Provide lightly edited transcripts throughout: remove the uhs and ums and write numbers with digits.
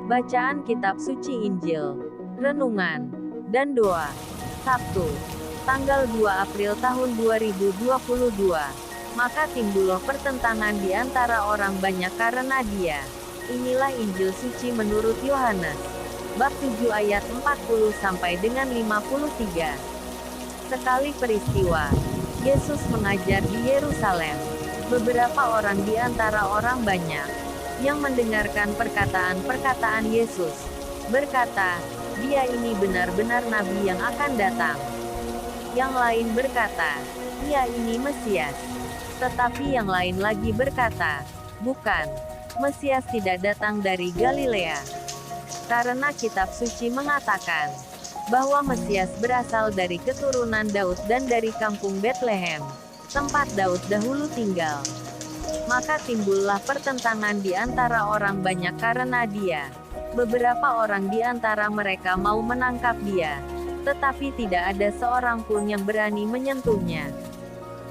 Bacaan Kitab Suci Injil, Renungan, dan Doa. Sabtu, tanggal 2 April tahun 2022. Maka timbullah pertentangan di antara orang banyak karena dia. Inilah Injil Suci menurut Yohanes. Bab 7 ayat 40 sampai dengan 53. Sekali peristiwa, Yesus mengajar di Yerusalem. Beberapa orang di antara orang banyak yang mendengarkan perkataan-perkataan Yesus berkata, "Dia ini benar-benar nabi yang akan datang." Yang lain berkata, "Ia ini Mesias." Tetapi yang lain lagi berkata, "Bukan, Mesias tidak datang dari Galilea. Karena kitab suci mengatakan bahwa Mesias berasal dari keturunan Daud dan dari kampung Betlehem, tempat Daud dahulu tinggal." Maka timbullah pertentangan di antara orang banyak karena dia. Beberapa orang di antara mereka mau menangkap dia, tetapi tidak ada seorang pun yang berani menyentuhnya.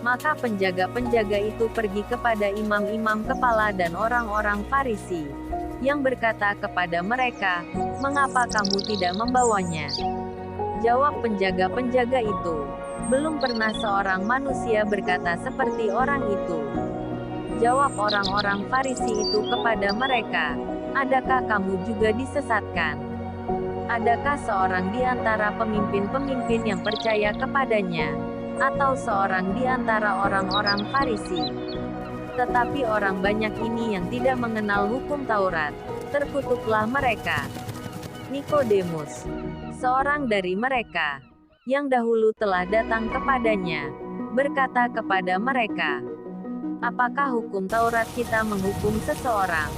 Maka penjaga-penjaga itu pergi kepada imam-imam kepala dan orang-orang Farisi, yang berkata kepada mereka, "Mengapa kamu tidak membawanya?" Jawab penjaga-penjaga itu, "Belum pernah seorang manusia berkata seperti orang itu." Jawab orang-orang Farisi itu kepada mereka, "Adakah kamu juga disesatkan? Adakah seorang di antara pemimpin-pemimpin yang percaya kepadanya, atau seorang di antara orang-orang Farisi?" Tetapi orang banyak ini yang tidak mengenal hukum Taurat, terkutuklah mereka. Nikodemus, seorang dari mereka, yang dahulu telah datang kepadanya, berkata kepada mereka, "Apakah hukum Taurat kita menghukum seseorang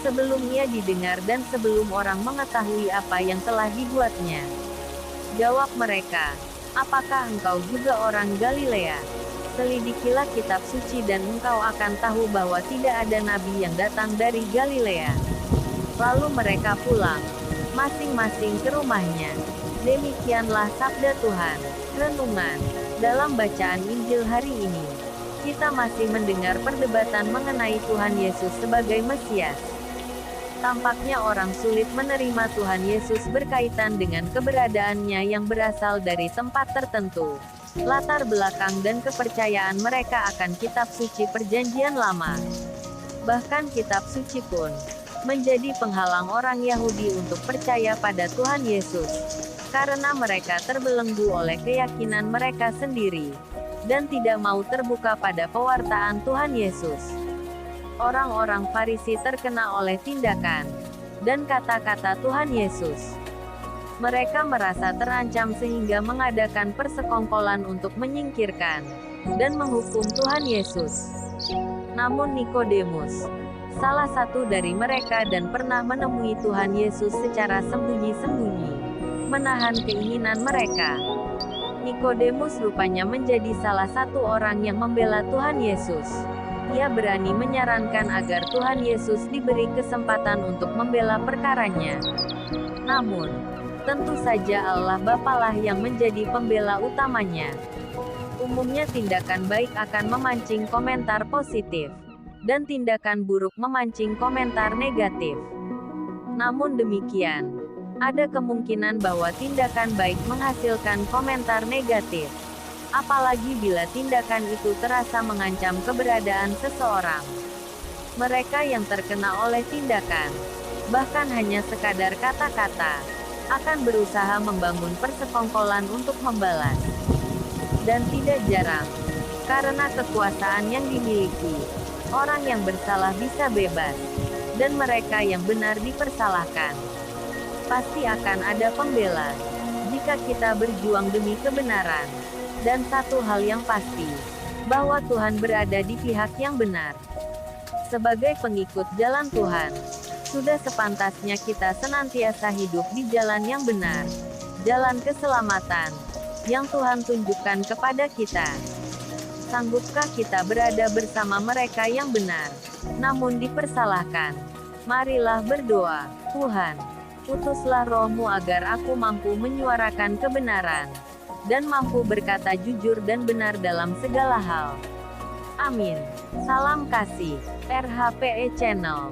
sebelum ia didengar dan sebelum orang mengetahui apa yang telah dibuatnya?" Jawab mereka, "Apakah engkau juga orang Galilea? Selidikilah kitab suci dan engkau akan tahu bahwa tidak ada nabi yang datang dari Galilea." Lalu mereka pulang, masing-masing ke rumahnya. Demikianlah sabda Tuhan. Renungan. Dalam bacaan Injil hari ini, kita masih mendengar perdebatan mengenai Tuhan Yesus sebagai Mesias. Tampaknya orang sulit menerima Tuhan Yesus berkaitan dengan keberadaannya yang berasal dari tempat tertentu, latar belakang dan kepercayaan mereka akan kitab suci Perjanjian Lama. Bahkan kitab suci pun menjadi penghalang orang Yahudi untuk percaya pada Tuhan Yesus, karena mereka terbelenggu oleh keyakinan mereka sendiri dan tidak mau terbuka pada pewartaan Tuhan Yesus. Orang-orang Farisi terkena oleh tindakan dan kata-kata Tuhan Yesus. Mereka merasa terancam sehingga mengadakan persekongkolan untuk menyingkirkan dan menghukum Tuhan Yesus. Namun Nikodemus, salah satu dari mereka dan pernah menemui Tuhan Yesus secara sembunyi-sembunyi, menahan keinginan mereka. Nikodemus rupanya menjadi salah satu orang yang membela Tuhan Yesus. Ia berani menyarankan agar Tuhan Yesus diberi kesempatan untuk membela perkaranya. Namun, tentu saja Allah Bapalah yang menjadi pembela utamanya. Umumnya tindakan baik akan memancing komentar positif, dan tindakan buruk memancing komentar negatif. Namun demikian, ada kemungkinan bahwa tindakan baik menghasilkan komentar negatif, apalagi bila tindakan itu terasa mengancam keberadaan seseorang. Mereka yang terkena oleh tindakan, bahkan hanya sekadar kata-kata, akan berusaha membangun persekongkolan untuk membalas. Dan tidak jarang, karena kekuasaan yang dimiliki, orang yang bersalah bisa bebas, dan mereka yang benar dipersalahkan. Pasti akan ada pembela jika kita berjuang demi kebenaran. Dan satu hal yang pasti, bahwa Tuhan berada di pihak yang benar. Sebagai pengikut jalan Tuhan, sudah sepantasnya kita senantiasa hidup di jalan yang benar, jalan keselamatan yang Tuhan tunjukkan kepada kita. Sanggupkah kita berada bersama mereka yang benar, namun dipersalahkan? Marilah berdoa. Tuhan, utuslah Roh-Mu agar aku mampu menyuarakan kebenaran, dan mampu berkata jujur dan benar dalam segala hal. Amin. Salam kasih. RHPE Channel.